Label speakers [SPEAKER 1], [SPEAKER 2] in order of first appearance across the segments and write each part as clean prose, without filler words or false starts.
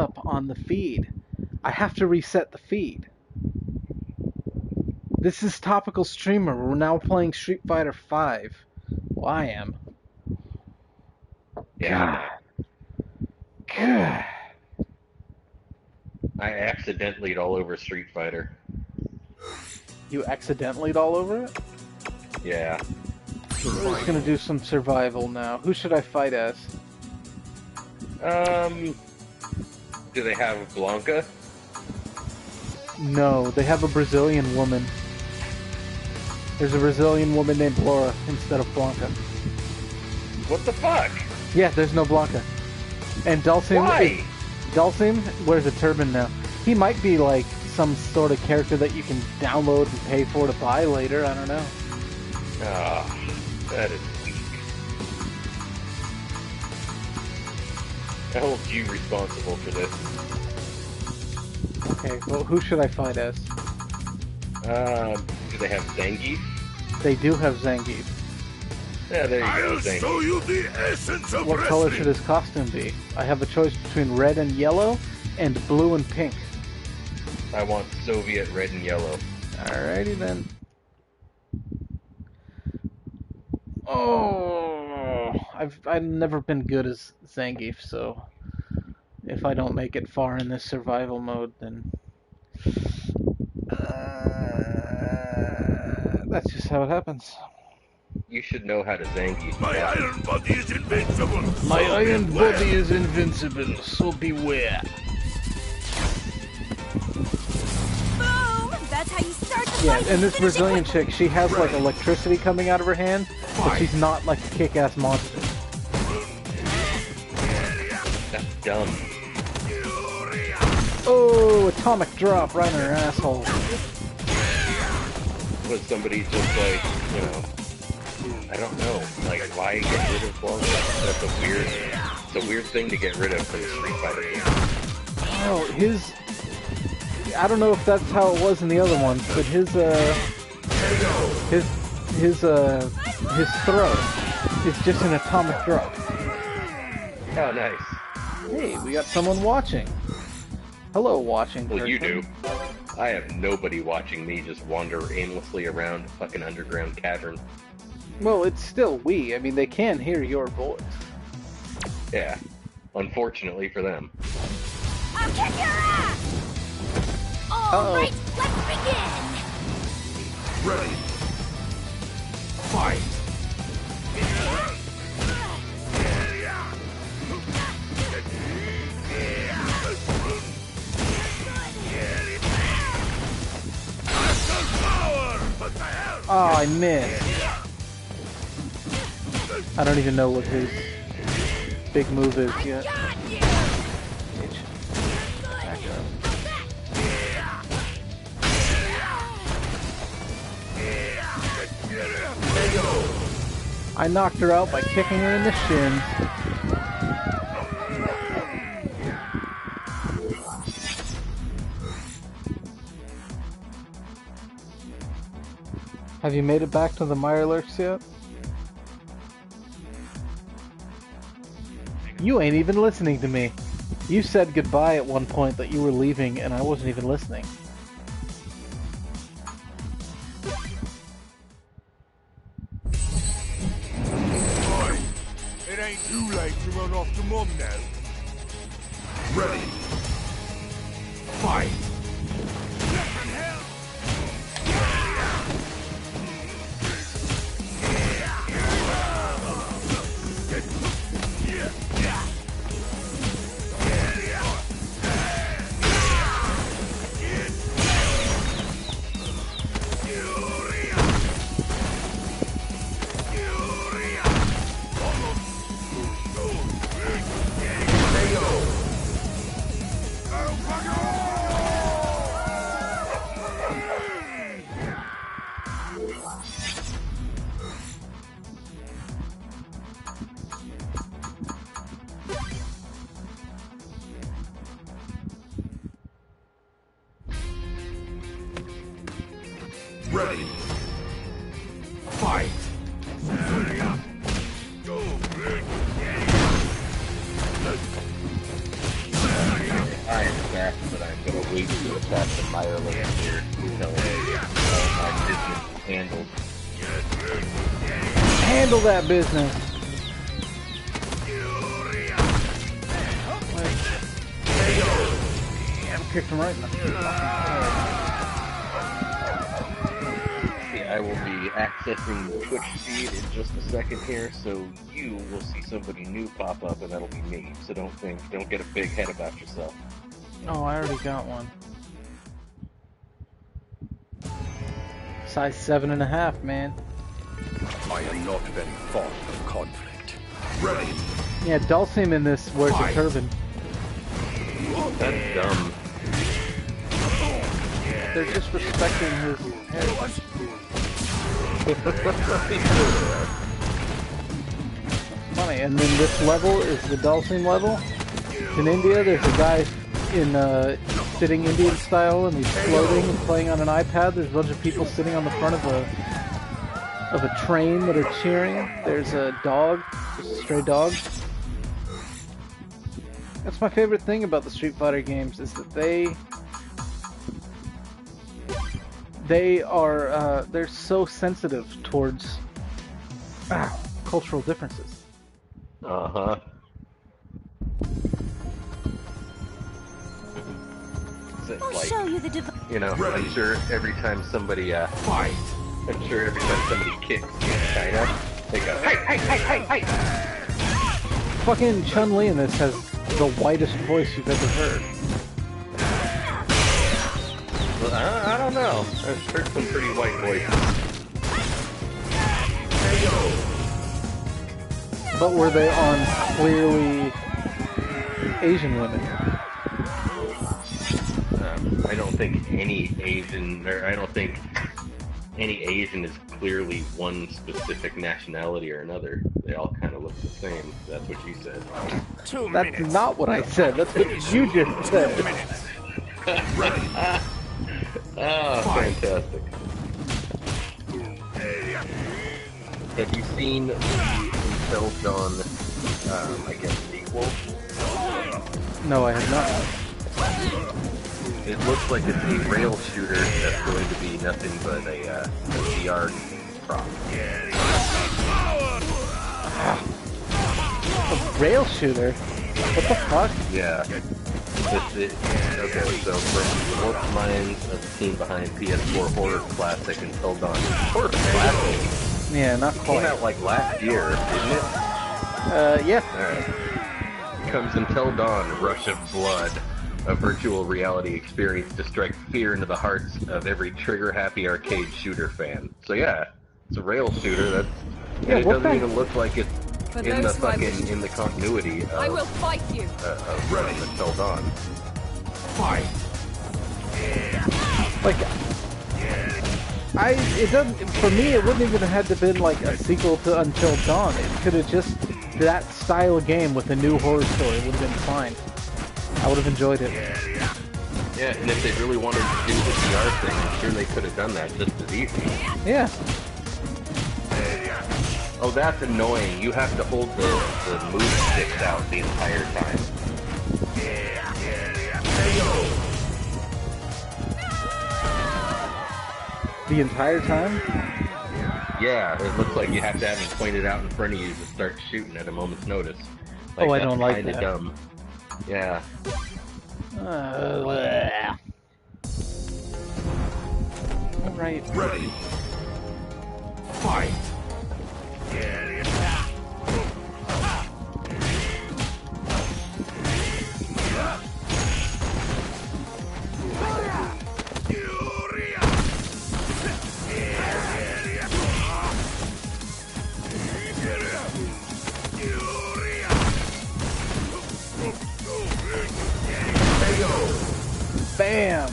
[SPEAKER 1] up on the feed. I have to reset the feed. This is Topical Streamer. We're now playing Street Fighter V. Well, I am.
[SPEAKER 2] Yeah,
[SPEAKER 1] God.
[SPEAKER 2] I accidentally all over Street Fighter.
[SPEAKER 1] You accidentally all over it?
[SPEAKER 2] Yeah.
[SPEAKER 1] We're just gonna do some survival now. Who should I fight as?
[SPEAKER 2] Do they have Blanca?
[SPEAKER 1] No, they have a Brazilian woman. There's a Brazilian woman named Laura instead of Blanca.
[SPEAKER 2] What the fuck?
[SPEAKER 1] Yeah, there's no Blanca. And Dulcim...
[SPEAKER 2] Why?
[SPEAKER 1] Dulcim wears a turban now. He might be like some sort of character that you can download and pay for to buy later, I don't know.
[SPEAKER 2] Ah, that is weak. I hold you responsible for this.
[SPEAKER 1] Okay, well, who should I fight as?
[SPEAKER 2] Do they have Zangief?
[SPEAKER 1] They do have Zangief.
[SPEAKER 2] Yeah, there you go,
[SPEAKER 3] I'll
[SPEAKER 2] Zangief.
[SPEAKER 3] show you the essence of
[SPEAKER 1] What color should his costume be? I have a choice between red and yellow and blue and pink.
[SPEAKER 2] I want Soviet red and yellow.
[SPEAKER 1] Alrighty then. Oh, I've never been good as Zangief, so if I don't make it far in this survival mode, then that's just how it happens.
[SPEAKER 2] You should know how to Zangief.
[SPEAKER 3] My iron body is invincible.
[SPEAKER 1] My
[SPEAKER 3] so
[SPEAKER 1] iron
[SPEAKER 3] beware.
[SPEAKER 1] body is invincible, so beware.
[SPEAKER 4] Boom! That's how you start the
[SPEAKER 1] Yeah,
[SPEAKER 4] fight.
[SPEAKER 1] and this
[SPEAKER 4] Finish it
[SPEAKER 1] Brazilian
[SPEAKER 4] quickly.
[SPEAKER 1] chick, she has like electricity coming out of her hand, but she's not like a kick-ass monster.
[SPEAKER 2] That's dumb.
[SPEAKER 1] Oh, atomic drop right in her asshole.
[SPEAKER 2] Was somebody just like, you know, I don't know, like why get rid of Blanca? That's it's a weird thing to get rid of from Street Fighter games.
[SPEAKER 1] Oh, I don't know if that's how it was in the other ones, but his throw is just an atomic drop.
[SPEAKER 2] Oh, nice.
[SPEAKER 1] Hey, we got someone watching. Hello, watching.
[SPEAKER 2] Well, you do.
[SPEAKER 1] person.
[SPEAKER 2] I have nobody watching me just wander aimlessly around a fucking underground cavern.
[SPEAKER 1] Well, it's still we. I mean, they can hear your voice.
[SPEAKER 2] Yeah. Unfortunately for them.
[SPEAKER 4] I'll kick your ass!
[SPEAKER 1] Uh-oh.
[SPEAKER 4] Alright, let's begin!
[SPEAKER 3] Ready. Fight.
[SPEAKER 1] Oh, I missed. I don't even know what his big move is yet.
[SPEAKER 4] Got you!
[SPEAKER 1] Back up. I knocked her out by kicking her in the shins. Have you made it back to the Mirelurks yet? You ain't even listening to me. You said goodbye at one point that you were leaving and I wasn't even listening.
[SPEAKER 3] It ain't too late to run off to Mum now. Ready. Fight. Ready. Fight.
[SPEAKER 2] attack, but I'm gonna wait to attack the Mireless here until all my business is handled.
[SPEAKER 1] Handle that business. Yeah, I kicked him right in the fucking
[SPEAKER 2] I will be accessing Twitch feed in just a second here, so you will see somebody new pop up, and that'll be me. So don't get a big head about yourself.
[SPEAKER 1] Oh, I already got one. Size 7.5, man.
[SPEAKER 3] I am not very fond of conflict. Ready.
[SPEAKER 1] Yeah, Dulcim in this wears a turban.
[SPEAKER 2] That's dumb.
[SPEAKER 1] They're just respecting his hair. Funny, and then this level is the Dulcim level. In India, there's a guy in sitting Indian style, and he's floating and playing on an iPad. There's a bunch of people sitting on the front of a train that are cheering. There's a dog, just a stray dog. That's my favorite thing about the Street Fighter games, is that they're so sensitive towards cultural differences.
[SPEAKER 2] Uh-huh.
[SPEAKER 4] I'll show you the device.
[SPEAKER 2] You know, I'm sure every time somebody kicks China, they go, hey!
[SPEAKER 1] Fucking Chun-Li in this has the whitest voice you've ever heard.
[SPEAKER 2] Well, I don't know. I've heard some pretty white voices.
[SPEAKER 1] But were they on clearly Asian women?
[SPEAKER 2] I don't think any Asian is clearly one specific nationality or another. They all kind of look the same. That's what you said.
[SPEAKER 1] That's not what I said. That's what you just said.
[SPEAKER 2] Oh, fantastic. Have you seen the Until Dawn, I guess, sequel?
[SPEAKER 1] No, I have not.
[SPEAKER 2] It looks like it's a rail shooter that's going to be nothing but a VR prop.
[SPEAKER 1] A rail shooter? What the fuck?
[SPEAKER 2] Yeah. Okay, so from Warped Minds of the team behind PS4 Horror Classic Until Dawn. Horror Classic?
[SPEAKER 1] Yeah, not
[SPEAKER 2] It
[SPEAKER 1] quite.
[SPEAKER 2] came out like last year, didn't it?
[SPEAKER 1] Yeah.
[SPEAKER 2] Alright. Comes Until Dawn, Rush of Blood. A virtual reality experience to strike fear into the hearts of every trigger-happy arcade shooter fan. So yeah, it's a rail shooter. And it doesn't even look like it's in the continuity of
[SPEAKER 4] I will fight you.
[SPEAKER 2] Until Dawn.
[SPEAKER 3] Fight.
[SPEAKER 1] Like, it doesn't, for me, it wouldn't even have had to been like a sequel to Until Dawn. It could have just, that style of game with a new horror story would have been fine. I would have enjoyed it.
[SPEAKER 2] Yeah, and if they really wanted to do the VR thing, I'm sure they could have done that just as easy.
[SPEAKER 1] Yeah.
[SPEAKER 2] Oh, that's annoying. You have to hold the move sticks out the entire time.
[SPEAKER 1] The entire time?
[SPEAKER 2] Yeah, it looks like you have to have them pointed out in front of you to start shooting at a moment's notice.
[SPEAKER 1] Oh, I don't like
[SPEAKER 2] kinda
[SPEAKER 1] that.
[SPEAKER 2] Dumb. Yeah.
[SPEAKER 1] Right.
[SPEAKER 3] Ready. Fight.
[SPEAKER 1] Bam!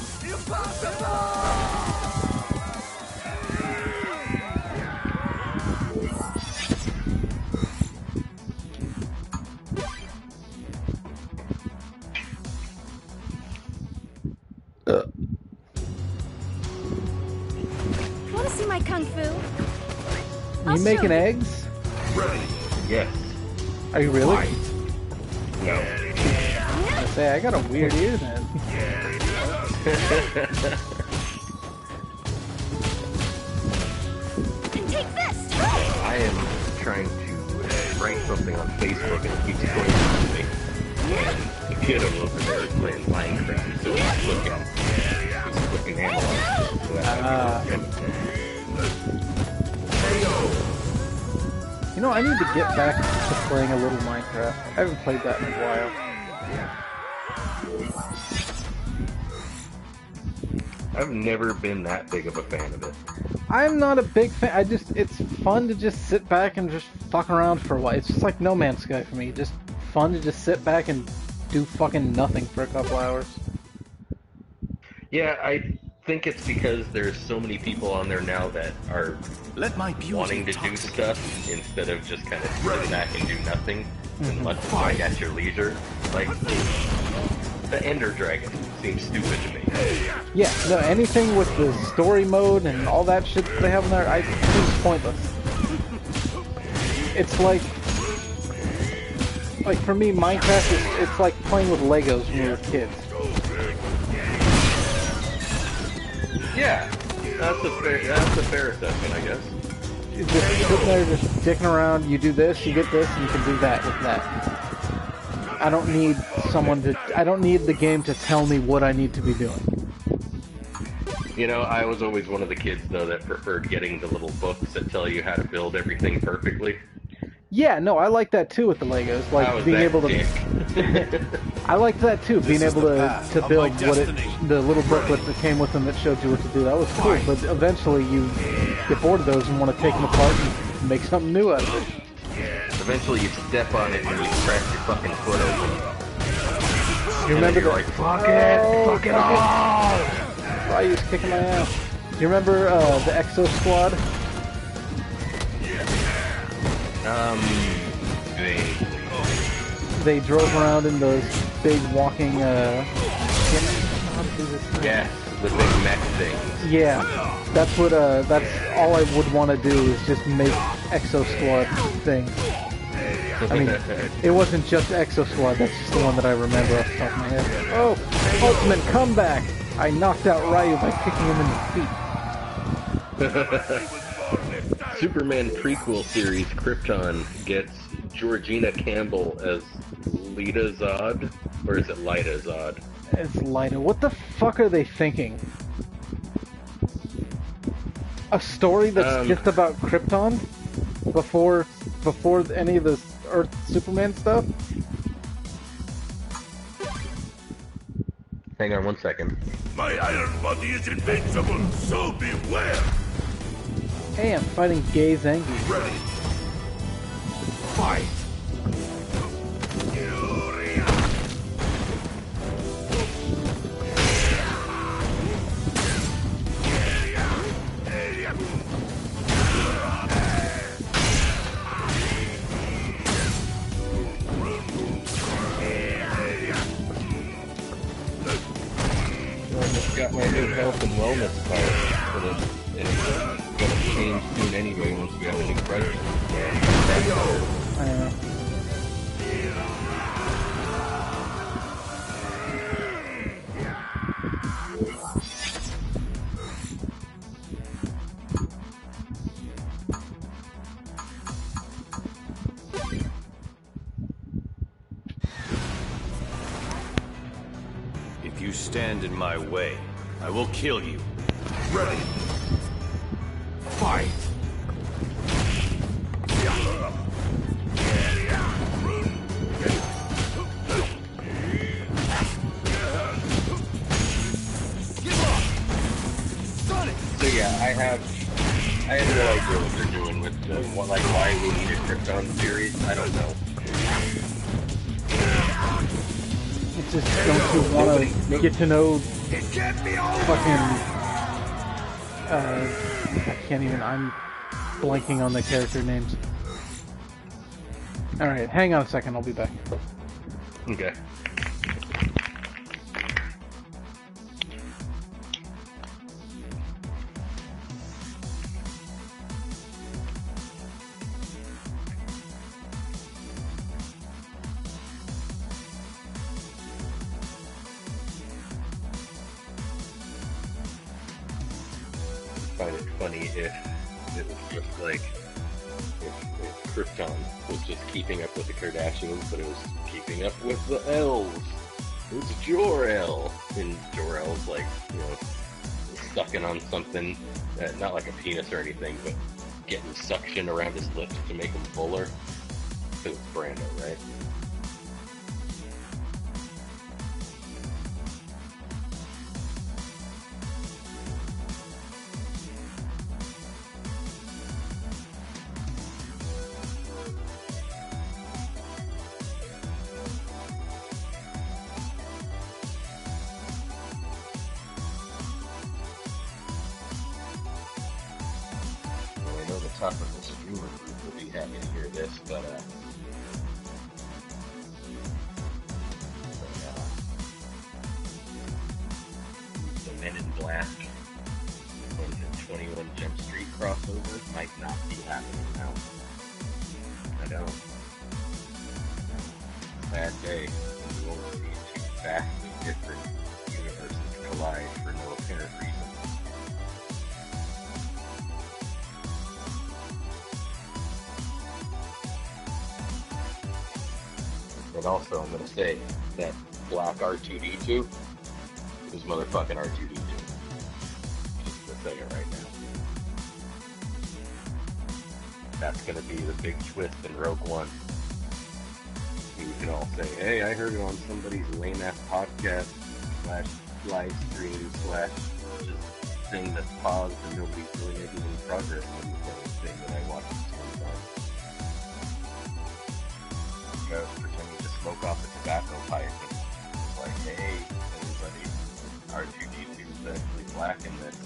[SPEAKER 4] Want to see my kung fu?
[SPEAKER 1] You making eggs?
[SPEAKER 3] Ready.
[SPEAKER 2] Yes.
[SPEAKER 1] Are you really?
[SPEAKER 3] Fight.
[SPEAKER 2] No.
[SPEAKER 1] say, I got a weird ear then.
[SPEAKER 4] Take this!
[SPEAKER 2] I am trying to write something on Facebook and it keeps going to me. And the kiddo over there is playing Minecraft, so he's flicking analog. So
[SPEAKER 1] You know, I need to get back to playing a little Minecraft. I haven't played that in a while.
[SPEAKER 2] I've never been that big of a fan of it.
[SPEAKER 1] I'm not a big fan. It's fun to just sit back and just fuck around for a while. It's just like No Man's Sky for me. Just fun to just sit back and do fucking nothing for a couple hours.
[SPEAKER 2] Yeah, I think it's because there's so many people on there now that are wanting to do stuff instead of just kind of sit back and do nothing and let fight at your leisure. Like, the Ender Dragon seems stupid to me.
[SPEAKER 1] Yeah, no, anything with the story mode and all that shit that they have in there, I think it's pointless. It's like for me, Minecraft it's like playing with Legos when we were kids.
[SPEAKER 2] Yeah, that's a fair assessment, I guess.
[SPEAKER 1] You're just sitting there, just dicking around. You do this, you get this, and you can do that with that. I don't need I don't need the game to tell me what I need to be doing.
[SPEAKER 2] You know, I was always one of the kids, though, that preferred getting the little books that tell you how to build everything perfectly.
[SPEAKER 1] Yeah, no, I like that too with the Legos. Like being able to. I liked that too, being able to build the little booklet that came with them that showed you what to do. That was cool. But eventually, you get bored of those and want to take them apart and make something new out of it.
[SPEAKER 2] Eventually, you step on it and you crack your fucking foot open.
[SPEAKER 1] You remember
[SPEAKER 2] you're like, fuck it all!
[SPEAKER 1] Why are you just kicking my ass? Do you remember the Exo Squad?
[SPEAKER 2] Vaguely.
[SPEAKER 1] They drove around in those big walking,
[SPEAKER 2] Yeah, the big mech things.
[SPEAKER 1] Yeah, that's all I would want to do is just make Exo Squad things. I mean, it wasn't just Exo Squad, that's just the one that I remember off the top of my head. Oh, ultimate comeback! I knocked out Ryu by kicking him in the feet.
[SPEAKER 2] Superman prequel series Krypton gets Georgina Campbell as Lita Zod, or is it Lyta Zod?
[SPEAKER 1] It's Lyta. What the fuck are they thinking? A story that's just about Krypton? Before any of the Earth Superman stuff?
[SPEAKER 2] Hang on 1 second.
[SPEAKER 3] My iron body is invincible, so beware!
[SPEAKER 1] Hey, I'm fighting Gay Zangief.
[SPEAKER 3] Ready. Fight!
[SPEAKER 2] Got my new health and wellness card for this. It's gonna change soon anyway once we have a new president.
[SPEAKER 1] I don't know.
[SPEAKER 5] If you stand in my way, I will kill you.
[SPEAKER 3] Ready. Fight!
[SPEAKER 2] So yeah, I have no idea what they're doing with why we need a Krypton series. I don't know.
[SPEAKER 1] It's just, don't you want to get to know fucking, I can't even, I'm blanking on the character names. Alright, hang on a second, I'll be back.
[SPEAKER 2] Okay. find it funny if it was just like if Krypton was just keeping up with the Kardashians, but it was keeping up with the L's. It's Jor-El, and Jor-El's like, you know, sucking on something, not like a penis or anything, but getting suction around his lips to make him fuller. Because it's Brando, right? I know the Topical streamer group will be happy to hear this, but the Men in Black and the 21 Jump Street crossover might not be happening now. I know. Bad day. We won't see two vastly different universes collide for no apparent reason. And also, I'm gonna say that black R2-D2 is motherfucking R2-D2. Just to say it right now. That's gonna be the big twist in Rogue One. You can all say, hey, I heard it on somebody's lame-ass podcast / live stream / just thing that's paused and nobody's really making any progress on the thing that I watched sometimes. I was pretending to smoke off a tobacco pipe and it's like, hey, everybody, R2-D2 is actually black in this.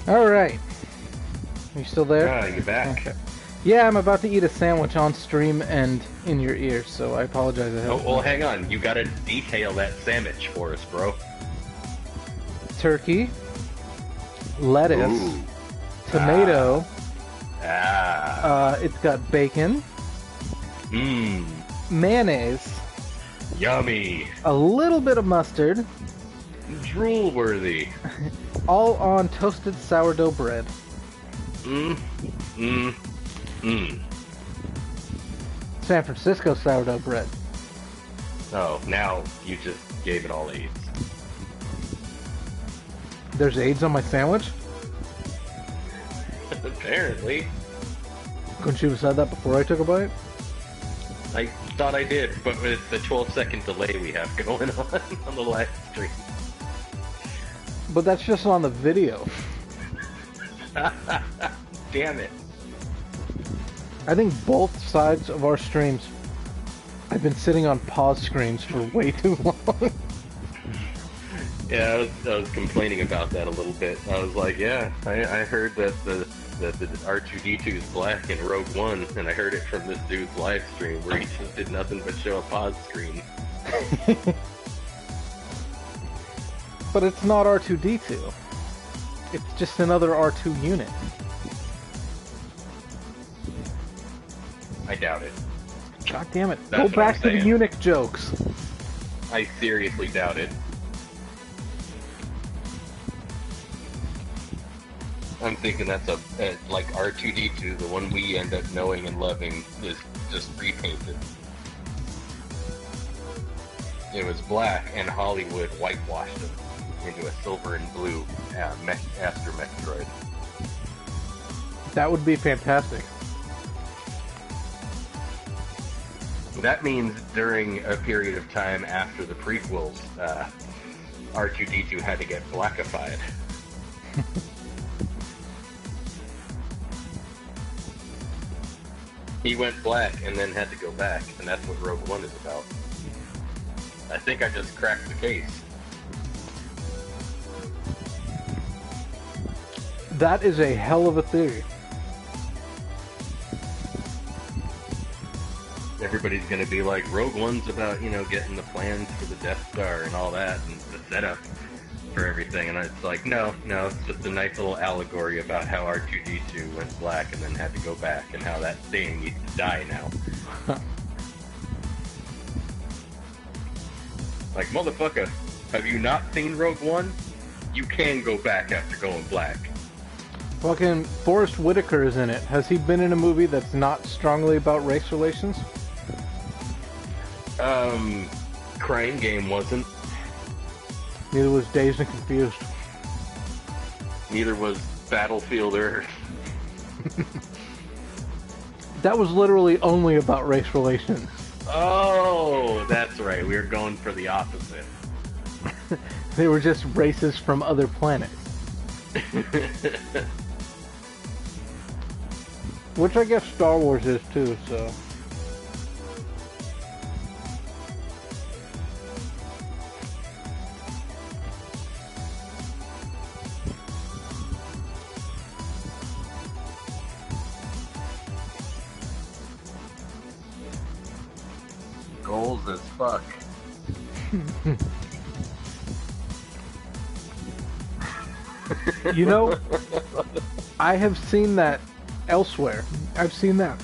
[SPEAKER 1] Alright. You still there?
[SPEAKER 2] Ah, you're back.
[SPEAKER 1] Okay. Yeah, I'm about to eat a sandwich on stream and in your ear, so I apologize.
[SPEAKER 2] Oh, well, hang on. You gotta detail that sandwich for us, bro.
[SPEAKER 1] Turkey, lettuce,
[SPEAKER 2] Ooh.
[SPEAKER 1] tomato.
[SPEAKER 2] Ah.
[SPEAKER 1] It's got bacon,
[SPEAKER 2] Mmm.
[SPEAKER 1] mayonnaise,
[SPEAKER 2] Yummy.
[SPEAKER 1] a little bit of mustard,
[SPEAKER 2] Drool worthy.
[SPEAKER 1] all on toasted sourdough bread.
[SPEAKER 2] Mmm. Mmm. Mmm.
[SPEAKER 1] San Francisco sourdough bread.
[SPEAKER 2] Oh, now you just gave it all AIDS.
[SPEAKER 1] There's AIDS on my sandwich?
[SPEAKER 2] Apparently.
[SPEAKER 1] Couldn't you have said that before I took a bite?
[SPEAKER 2] I thought I did, but with the 12-second delay we have going on the live stream.
[SPEAKER 1] But that's just on the video.
[SPEAKER 2] Damn it.
[SPEAKER 1] I think both sides of our streams, I've been sitting on pause screens for way too long.
[SPEAKER 2] Yeah, I was complaining about that a little bit. I was like, yeah, I heard that the R2D2 is black in Rogue One, and I heard it from this dude's live stream where he just did nothing but show a pause screen.
[SPEAKER 1] But it's not R2D2. It's just another R2 unit.
[SPEAKER 2] I doubt it.
[SPEAKER 1] God damn it.
[SPEAKER 2] That's
[SPEAKER 1] Go back
[SPEAKER 2] what
[SPEAKER 1] to
[SPEAKER 2] I'm
[SPEAKER 1] the
[SPEAKER 2] saying.
[SPEAKER 1] eunuch jokes.
[SPEAKER 2] I seriously doubt it. I'm thinking that's like R2D2, the one we end up knowing and loving, is just repainted. It was black, and Hollywood whitewashed him into a silver and blue astromech droid.
[SPEAKER 1] That would be fantastic.
[SPEAKER 2] That means during a period of time after the prequels, R2D2 had to get blackified. He went black and then had to go back, and that's what Rogue One is about. I think I just cracked the case.
[SPEAKER 1] That is a hell of a theory.
[SPEAKER 2] Everybody's gonna be like, Rogue One's about, getting the plans for the Death Star and all that, and the setup for everything, and it's like, no, it's just a nice little allegory about how R2-D2 went black and then had to go back, and how that thing needs to die now. Like, motherfucker, have you not seen Rogue One? You can go back after going black.
[SPEAKER 1] Fucking Forrest Whitaker is in it. Has he been in a movie that's not strongly about race relations?
[SPEAKER 2] Crying Game wasn't.
[SPEAKER 1] Neither was Dazed and Confused.
[SPEAKER 2] Neither was Battlefield Earth.
[SPEAKER 1] That was literally only about race relations.
[SPEAKER 2] Oh, that's right. We were going for the opposite.
[SPEAKER 1] They were just races from other planets. Which I guess Star Wars is too, so...
[SPEAKER 2] Goals as fuck.
[SPEAKER 1] You know, I have seen that elsewhere. I've seen that.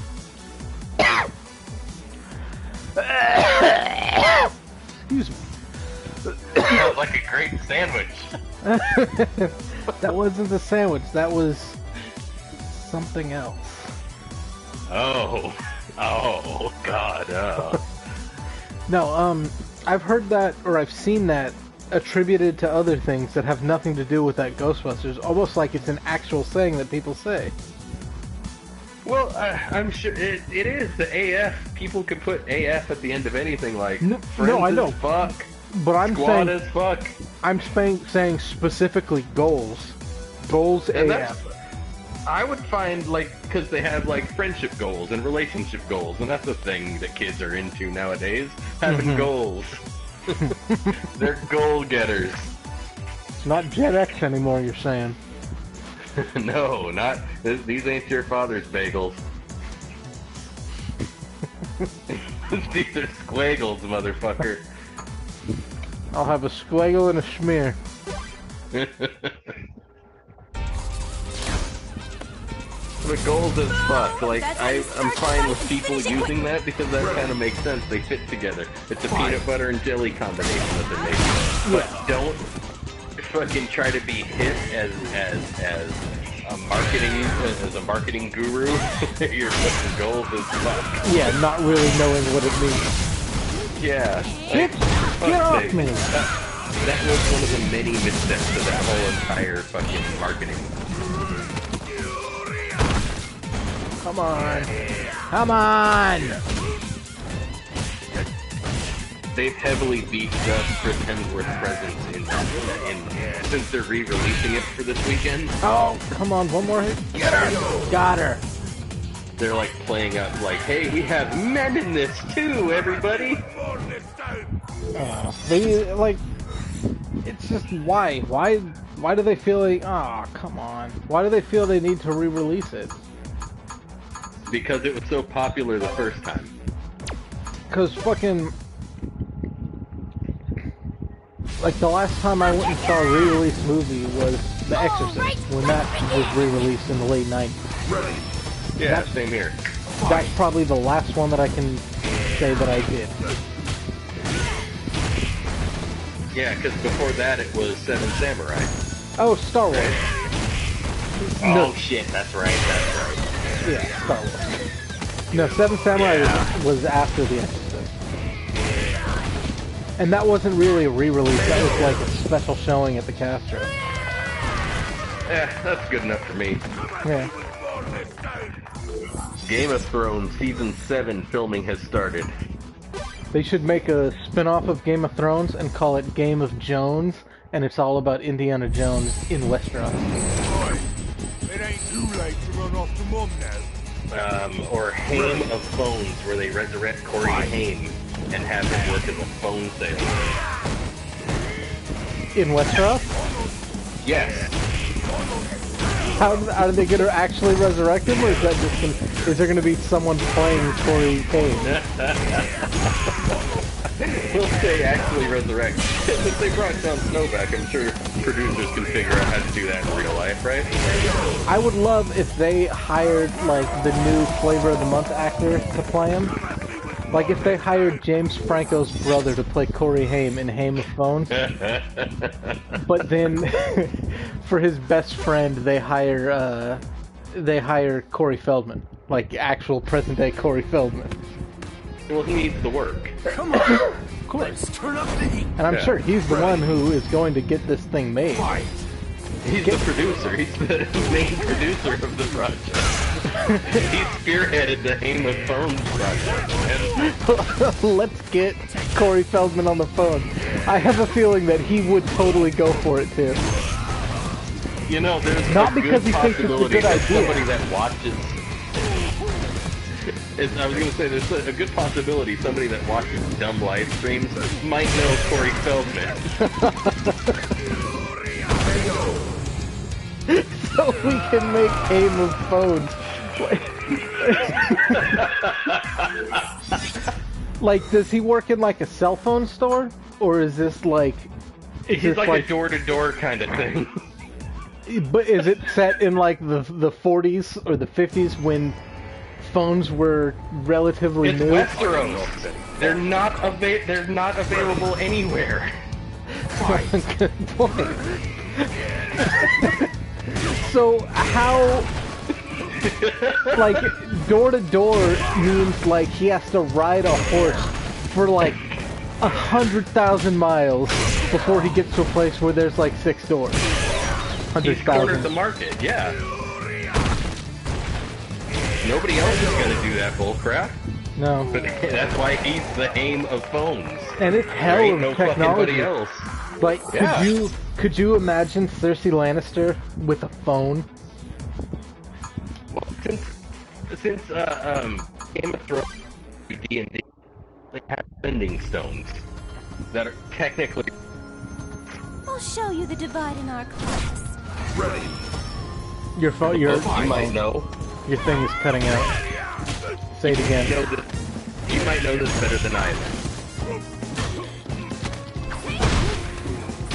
[SPEAKER 1] Excuse me.
[SPEAKER 2] Sounds like a great sandwich.
[SPEAKER 1] That wasn't a sandwich. That was something else.
[SPEAKER 2] Oh, God.
[SPEAKER 1] No, I've heard that, or I've seen that attributed to other things that have nothing to do with that Ghostbusters, almost like it's an actual saying that people say.
[SPEAKER 2] Well, I'm sure it is the AF. People could put AF at the end of anything, like
[SPEAKER 1] No,
[SPEAKER 2] friends
[SPEAKER 1] I know.
[SPEAKER 2] as fuck,
[SPEAKER 1] But I'm
[SPEAKER 2] squad
[SPEAKER 1] saying,
[SPEAKER 2] as fuck.
[SPEAKER 1] I'm saying specifically goals. Goals
[SPEAKER 2] And
[SPEAKER 1] AF.
[SPEAKER 2] I would find, because they have, friendship goals and relationship goals, and that's the thing that kids are into nowadays, having goals. They're goal-getters.
[SPEAKER 1] It's not Jet X anymore, you're saying.
[SPEAKER 2] No, these ain't your father's bagels. These are squiggles, motherfucker.
[SPEAKER 1] I'll have a squiggle and a schmear.
[SPEAKER 2] The goals as fuck. I'm fine with people using that because that kind of makes sense. They fit together. It's a peanut butter and jelly combination that they're making. But don't fucking try to be hip as a marketing guru. Your fucking goals as fuck.
[SPEAKER 1] Yeah, not really knowing what it means.
[SPEAKER 2] Yeah.
[SPEAKER 1] Get off me!
[SPEAKER 2] That was one of the many missteps of that whole entire fucking marketing.
[SPEAKER 1] Come on. Come on!
[SPEAKER 2] They've heavily beefed up Chris Hemsworth's presence since they're re-releasing it for this weekend.
[SPEAKER 1] Oh, come on, one more hit. Get her! Got her.
[SPEAKER 2] They're playing up hey, we have men in this too, everybody!
[SPEAKER 1] It's just why? Why do they feel like, ah, come on. Why do they feel they need to re-release it?
[SPEAKER 2] Because it was so popular the first time.
[SPEAKER 1] Because fucking... Like, the last time I went and saw a re-release movie was The Exorcist, when that was re-released in the late 90s.
[SPEAKER 2] Yeah, same here.
[SPEAKER 1] That's probably the last one that I can say that I did.
[SPEAKER 2] Yeah, because before that it was Seven Samurai.
[SPEAKER 1] Oh, Star Wars.
[SPEAKER 2] Oh shit, that's right.
[SPEAKER 1] Yeah, Star Wars. No, Seven Samurai was after The Exorcist. And that wasn't really a re-release, that was like a special showing at the Castro.
[SPEAKER 2] Yeah, that's good enough for me.
[SPEAKER 1] Yeah.
[SPEAKER 2] Game of Thrones Season 7 filming has started.
[SPEAKER 1] They should make a spin-off of Game of Thrones and call it Game of Jones, and it's all about Indiana Jones in Westeros.
[SPEAKER 3] Right. It ain't too late to run off to Mum now.
[SPEAKER 2] Or Haim of Phones, where they resurrect Corey Haim and have him work as a phone salesman.
[SPEAKER 1] In Westeros?
[SPEAKER 2] Yes.
[SPEAKER 1] How are they going to actually resurrect him, or is that just is there going to be someone playing Corey Haim?
[SPEAKER 2] We'll say actually resurrect. Since they brought Jon Snow back, I'm sure producers can figure out how to do that in real life, right?
[SPEAKER 1] I would love if they hired, like, the new Flavor of the Month actor to play him. Like, if they hired James Franco's brother to play Corey Haim in Haim of Phones. But then, for his best friend, they hire Corey Feldman. Like, actual present-day Corey Feldman.
[SPEAKER 2] Well, he needs the work.
[SPEAKER 3] Come on. Of course. Turn up the heat.
[SPEAKER 1] And I'm sure he's the one who is going to get this thing made.
[SPEAKER 2] He's the producer. He's the main producer of the project. He spearheaded the Haim of Phones project.
[SPEAKER 1] Let's get Corey Feldman on the phone. I have a feeling that he would totally go for it too.
[SPEAKER 2] You know, there's
[SPEAKER 1] Not
[SPEAKER 2] a
[SPEAKER 1] because
[SPEAKER 2] good
[SPEAKER 1] he thinks it's a
[SPEAKER 2] possibility
[SPEAKER 1] good
[SPEAKER 2] that
[SPEAKER 1] idea.
[SPEAKER 2] somebody that watches... I was going to say, there's a good possibility somebody that watches dumb live streams might know Corey Feldman.
[SPEAKER 1] So we can make Game of Phones. Like, does he work in like a cell phone store, or is this like?
[SPEAKER 2] He's like a door-to-door kind of thing.
[SPEAKER 1] But is it set in like the 40s or the 50s when phones were relatively
[SPEAKER 2] It's
[SPEAKER 1] new?
[SPEAKER 2] Westeros. They're not available anywhere.
[SPEAKER 1] Good point. So how? Like, door to door means like he has to ride a horse for like 100,000 miles before he gets to a place where there's like 6 doors.
[SPEAKER 2] He's cornered the market, yeah. Nobody else is going to do that bullcrap.
[SPEAKER 1] No.
[SPEAKER 2] But that's why he's the Haim of Phones.
[SPEAKER 1] And it's
[SPEAKER 2] There
[SPEAKER 1] hell
[SPEAKER 2] ain't
[SPEAKER 1] of
[SPEAKER 2] no
[SPEAKER 1] technology.
[SPEAKER 2] fucking else.
[SPEAKER 1] Like,
[SPEAKER 2] Yeah.
[SPEAKER 1] could you imagine Cersei Lannister with a phone?
[SPEAKER 2] Well, since Game of Thrones D&D, they have bending stones that are technically...
[SPEAKER 4] I'll show you the divide in our class.
[SPEAKER 1] Your phone,
[SPEAKER 2] you might know.
[SPEAKER 1] your thing is cutting out. Say it again.
[SPEAKER 2] You might know this better than I do.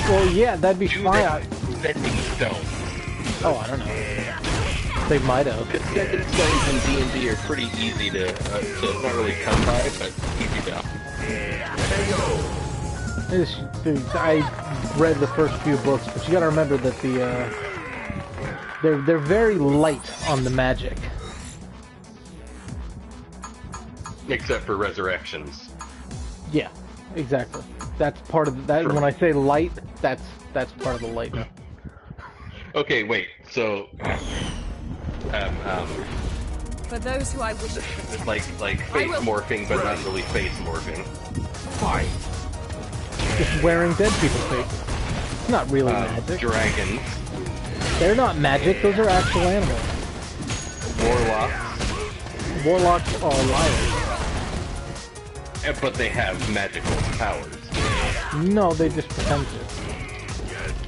[SPEAKER 1] Well, yeah, that'd be fine.
[SPEAKER 2] Bending stones.
[SPEAKER 1] Oh, I don't know. They might have.
[SPEAKER 2] Bending stones in D&D are pretty easy to not really come by, but easy to.
[SPEAKER 1] I read the first few books, but you gotta remember that they're very light on the magic.
[SPEAKER 2] Except for resurrections.
[SPEAKER 1] Yeah, exactly. That's part of that. When I say light, that's part of the lightness.
[SPEAKER 2] Okay, wait. So,
[SPEAKER 4] For those who I wish...
[SPEAKER 2] like face morphing, but not really face morphing. Fine.
[SPEAKER 1] Just wearing dead people's faces. It's not really magic.
[SPEAKER 2] Dragons,
[SPEAKER 1] They're not magic. Those are actual animals.
[SPEAKER 2] warlocks,
[SPEAKER 1] Warlocks are liars.
[SPEAKER 2] but they have magical powers.
[SPEAKER 1] No, they just pretend to.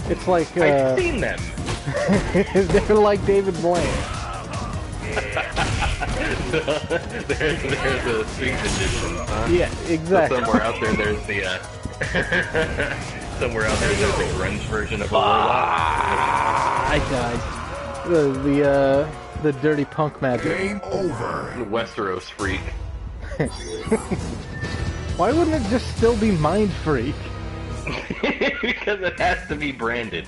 [SPEAKER 1] It's like,
[SPEAKER 2] I've seen them.
[SPEAKER 1] they're like David Blaine.
[SPEAKER 2] There's the Sweet Magician, huh?
[SPEAKER 1] Yeah, exactly.
[SPEAKER 2] So somewhere out there, there's the, somewhere out there, there's a grunge version of a warlock.
[SPEAKER 1] I died. The dirty punk magic.
[SPEAKER 3] Game over.
[SPEAKER 2] The Westeros freak.
[SPEAKER 1] Why wouldn't it just still be Mind Freak?
[SPEAKER 2] Because it has to be branded.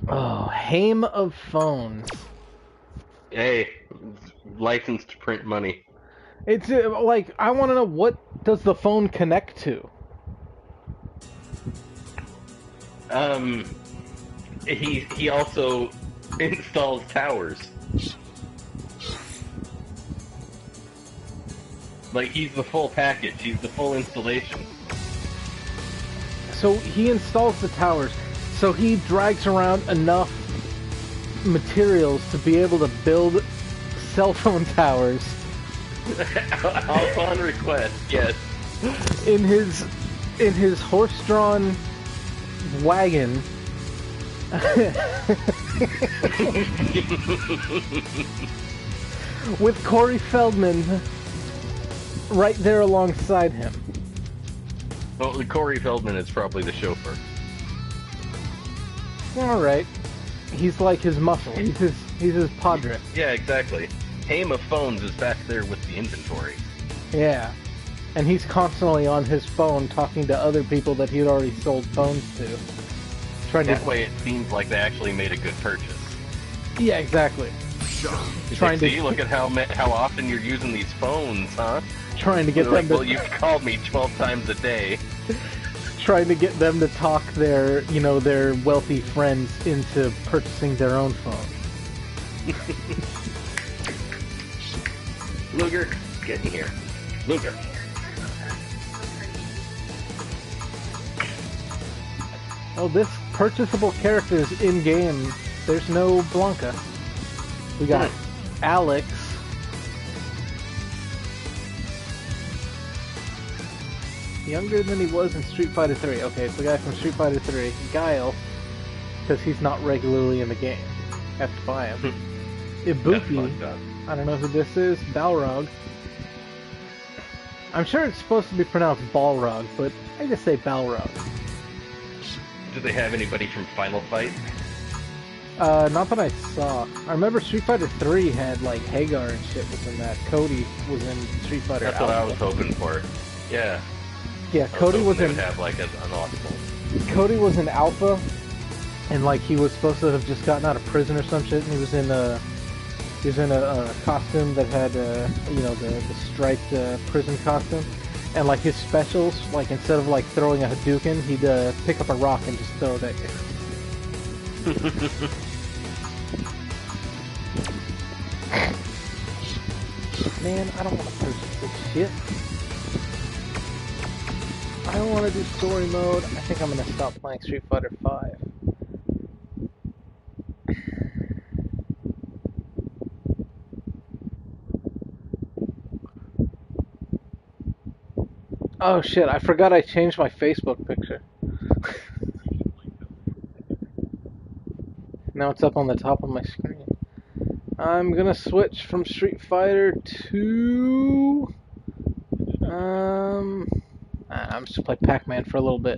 [SPEAKER 1] Oh, Hame of Phones.
[SPEAKER 2] Hey, licensed to print money.
[SPEAKER 1] It's like, I want to know, what does the phone connect to?
[SPEAKER 2] He also installs towers. Like, he's the full package. He's the full installation.
[SPEAKER 1] So he installs the towers. So he drags around enough materials to be able to build cell phone towers.
[SPEAKER 2] All on request, yes.
[SPEAKER 1] In his horse-drawn wagon. With Corey Feldman right there alongside him.
[SPEAKER 2] Well, Corey Feldman is probably the chauffeur.
[SPEAKER 1] Alright. He's like his muscle. He's his padre.
[SPEAKER 2] Yeah, exactly. Hame of Phones is back there with the inventory.
[SPEAKER 1] Yeah. And he's constantly on his phone talking to other people that he'd already sold phones to.
[SPEAKER 2] That way it seems like they actually made a good purchase.
[SPEAKER 1] Yeah, exactly. Trying
[SPEAKER 2] See,
[SPEAKER 1] to
[SPEAKER 2] look at how often you're using these phones, huh?
[SPEAKER 1] trying to get
[SPEAKER 2] They're
[SPEAKER 1] them
[SPEAKER 2] like,
[SPEAKER 1] to
[SPEAKER 2] well, you've called me 12 times a day.
[SPEAKER 1] trying to get them to talk their wealthy friends into purchasing their own phone.
[SPEAKER 2] Luger, get in here. Luger.
[SPEAKER 1] Oh, this purchasable character is in-game. There's no Blanca. We got Alex. Younger than he was in Street Fighter 3. Okay, it's the guy from Street Fighter 3. Guile, because he's not regularly in the game. Have to buy him. Ibuki. I don't know who this is. Balrog. I'm sure it's supposed to be pronounced Balrog, but I just say Balrog.
[SPEAKER 2] Do they have anybody from Final Fight?
[SPEAKER 1] Not that I saw. I remember Street Fighter 3 had, like, Hagar and shit within that. Cody was in Street Fighter
[SPEAKER 2] That's
[SPEAKER 1] Alpha.
[SPEAKER 2] what I was hoping for. Yeah.
[SPEAKER 1] Yeah, Cody was in...
[SPEAKER 2] have, like, an awful...
[SPEAKER 1] Cody was in Alpha, and, like, he was supposed to have just gotten out of prison or some shit, and he was in a costume that had, the striped prison costume. And, like, his specials, like, instead of, like, throwing a Hadouken, he'd pick up a rock and just throw it at you. Man, I don't want to purchase this shit. I don't want to do story mode. I think I'm going to stop playing Street Fighter 5. Oh shit, I forgot I changed my Facebook picture. Now it's up on the top of my screen. I'm gonna switch from Street Fighter to... I'm just gonna play Pac-Man for a little bit.